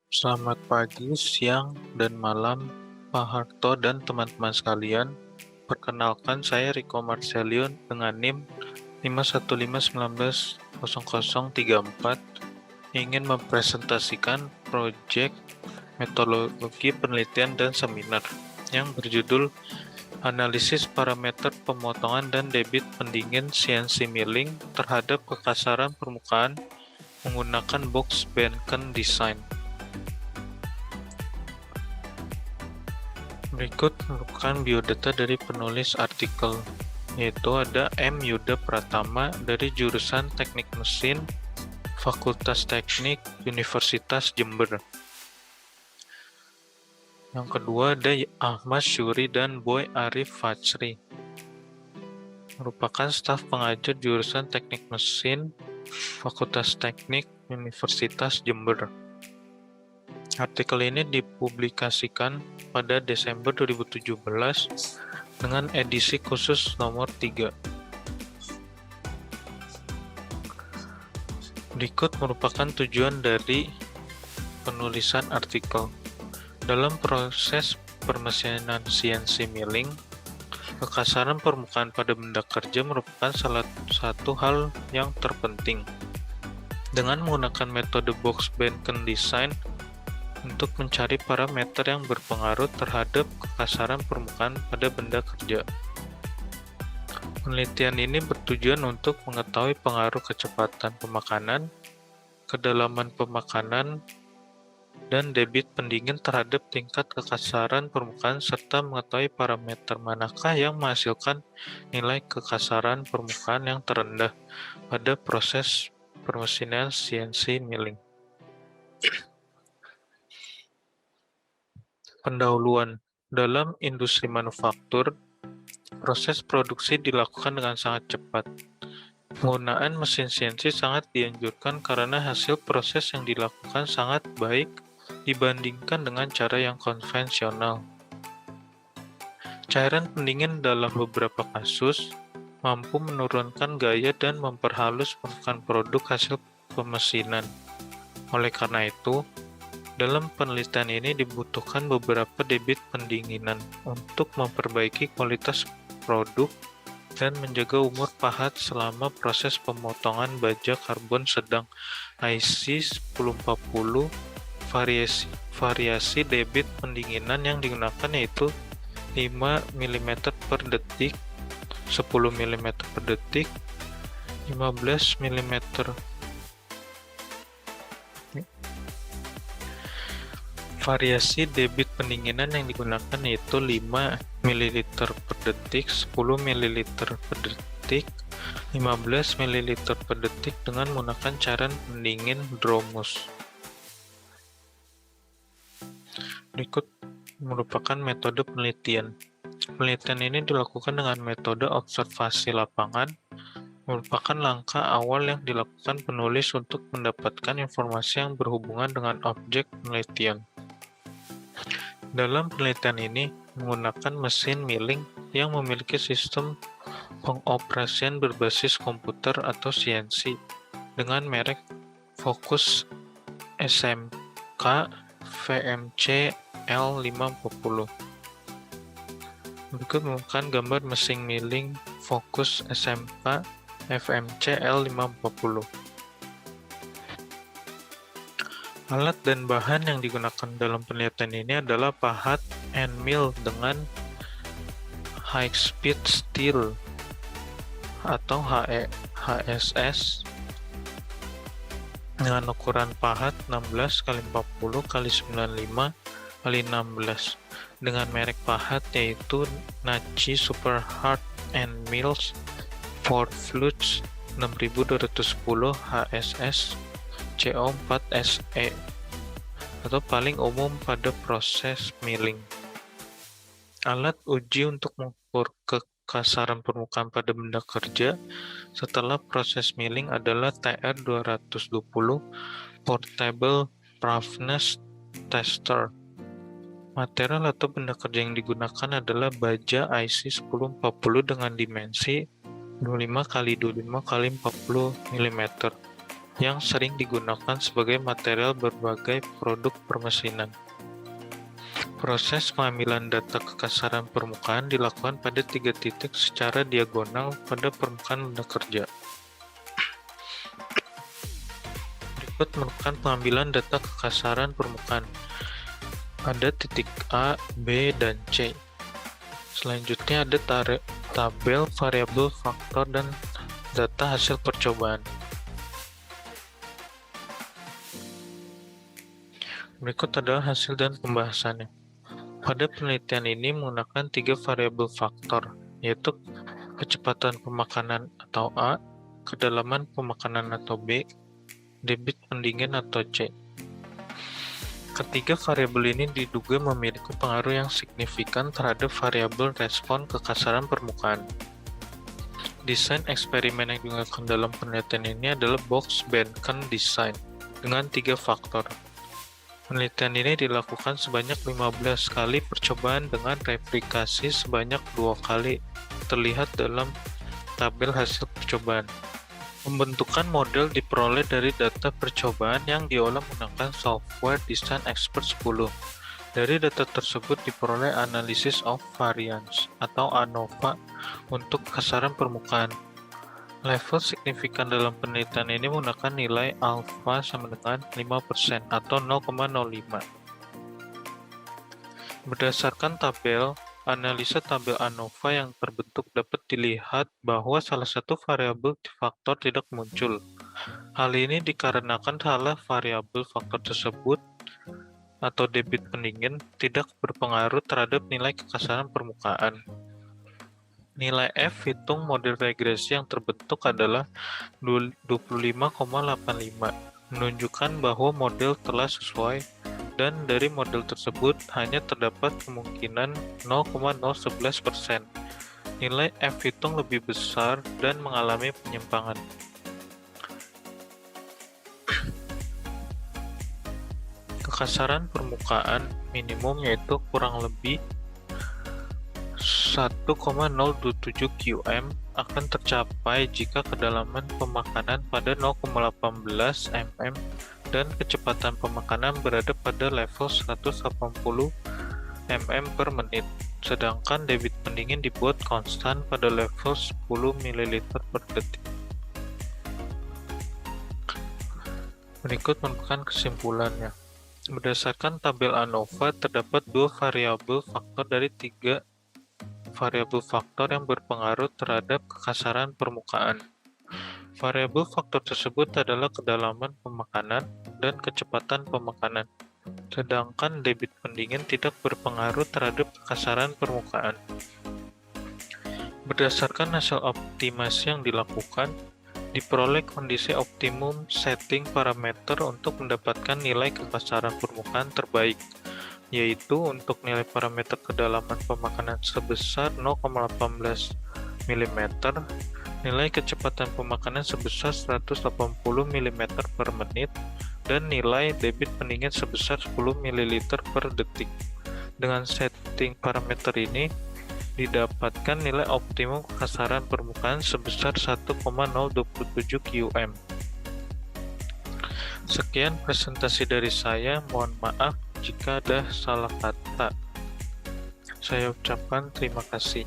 Selamat pagi, siang, dan malam, Pak Harto dan teman-teman sekalian. Perkenalkan, saya Riko Marcelion dengan NIM 515190034 ingin mempresentasikan proyek metodologi penelitian dan seminar yang berjudul Analisis Parameter Pemotongan dan Debit Pendingin CNC Milling terhadap kekasaran permukaan menggunakan box Benken Design. Berikut merupakan biodata dari penulis artikel, yaitu ada M. Yuda Pratama dari jurusan Teknik Mesin, Fakultas Teknik, Universitas Jember. Yang kedua ada Ahmad Syuri dan Boy Arif Fajri, merupakan staf pengajar jurusan Teknik Mesin, Fakultas Teknik, Universitas Jember. Artikel ini dipublikasikan pada Desember 2017 dengan edisi khusus nomor 3. Berikut merupakan tujuan dari penulisan artikel. Dalam proses permesinan CNC milling, kekasaran permukaan pada benda kerja merupakan salah satu hal yang terpenting. Dengan menggunakan metode box Benken Design untuk mencari parameter yang berpengaruh terhadap kekasaran permukaan pada benda kerja. Penelitian ini bertujuan untuk mengetahui pengaruh kecepatan pemakanan, kedalaman pemakanan, dan debit pendingin terhadap tingkat kekasaran permukaan serta mengetahui parameter manakah yang menghasilkan nilai kekasaran permukaan yang terendah pada proses permesinan CNC milling. Pendahuluan. Dalam industri manufaktur, proses produksi dilakukan dengan sangat cepat. Penggunaan mesin CNC sangat dianjurkan karena hasil proses yang dilakukan sangat baik dibandingkan dengan cara yang konvensional. Cairan pendingin dalam beberapa kasus mampu menurunkan gaya dan memperhalus permukaan produk hasil pemesinan. Oleh karena itu, dalam penelitian ini dibutuhkan beberapa debit pendinginan untuk memperbaiki kualitas produk dan menjaga umur pahat selama proses pemotongan baja karbon sedang IC 1040. Variasi debit pendinginan yang digunakan yaitu 5 mm per detik, 10 mm per detik, 15 mm. Variasi debit pendinginan yang digunakan yaitu 5 ml per detik, 10 ml per detik, 15 ml per detik dengan menggunakan cairan pendingin Dromus. Berikut merupakan metode penelitian. Penelitian ini dilakukan dengan metode observasi lapangan, merupakan langkah awal yang dilakukan penulis untuk mendapatkan informasi yang berhubungan dengan objek penelitian. Dalam penelitian ini, menggunakan mesin milling yang memiliki sistem pengoperasian berbasis komputer atau CNC dengan merek Focus SMK VMC L540. Berikut merupakan gambar mesin milling Focus SMK FMC L540. Alat dan bahan yang digunakan dalam penelitian ini adalah pahat and mill dengan high speed steel atau HSS dengan ukuran pahat 16 x 40 x 95 x 16 dengan merek pahat yaitu Nachi Super Hard and Mills Ford Flux 6210 HSS CO4SE atau paling umum pada proses milling. Alat uji untuk mengukur kekasaran permukaan pada benda kerja setelah proses milling adalah TR220 Portable Roughness Tester. Material atau benda kerja yang digunakan adalah baja IC 1040 dengan dimensi 25 x 25 x 40 mm. yang sering digunakan sebagai material berbagai produk permesinan. Proses pengambilan data kekasaran permukaan dilakukan pada 3 titik secara diagonal pada permukaan benda kerja. Berikut merupakan pengambilan data kekasaran permukaan pada titik A, B, dan C. Selanjutnya ada tabel variabel faktor dan data hasil percobaan. Berikut adalah hasil dan pembahasannya. Pada penelitian ini menggunakan 3 variabel faktor, yaitu kecepatan pemakanan atau A, kedalaman pemakanan atau B, debit pendingin atau C. Ketiga variabel ini diduga memiliki pengaruh yang signifikan terhadap variabel respon kekasaran permukaan. Desain eksperimen yang digunakan dalam penelitian ini adalah box Benken design dengan 3 faktor. Penelitian ini dilakukan sebanyak 15 kali percobaan dengan replikasi sebanyak 2 kali, terlihat dalam tabel hasil percobaan. Pembentukan model diperoleh dari data percobaan yang diolah menggunakan software Design Expert 10. Dari data tersebut diperoleh analisis of variance atau ANOVA untuk kekasaran permukaan. Level signifikan dalam penelitian ini menggunakan nilai alfa sama dengan 5% atau 0,05. Berdasarkan tabel, analisa tabel ANOVA yang terbentuk dapat dilihat bahwa salah satu variabel faktor tidak muncul. Hal ini dikarenakan salah variabel faktor tersebut atau debit pendingin tidak berpengaruh terhadap nilai kekasaran permukaan. Nilai F hitung model regresi yang terbentuk adalah 25,85, menunjukkan bahwa model telah sesuai, dan dari model tersebut hanya terdapat kemungkinan 0,011%. Nilai F hitung lebih besar dan mengalami penyimpangan. Kekasaran permukaan minimum yaitu kurang lebih 1,027 qm akan tercapai jika kedalaman pemakanan pada 0,18 mm dan kecepatan pemakanan berada pada level 180 mm per menit, sedangkan debit pendingin dibuat konstan pada level 10 ml per detik. Berikut merupakan kesimpulannya. Berdasarkan tabel ANOVA, terdapat 2 variabel faktor dari 3 variabel faktor yang berpengaruh terhadap kekasaran permukaan. Variabel faktor tersebut adalah kedalaman pemakanan dan kecepatan pemakanan, sedangkan debit pendingin tidak berpengaruh terhadap kekasaran permukaan. Berdasarkan hasil optimasi yang dilakukan, diperoleh kondisi optimum setting parameter untuk mendapatkan nilai kekasaran permukaan terbaik, yaitu untuk nilai parameter kedalaman pemakanan sebesar 0,18 mm, nilai kecepatan pemakanan sebesar 180 mm per menit, dan nilai debit pendingin sebesar 10 ml per detik. Dengan setting parameter ini, didapatkan nilai optimum kekasaran permukaan sebesar 1,027 qm. Sekian presentasi dari saya, mohon maaf jika ada salah kata. Saya ucapkan terima kasih.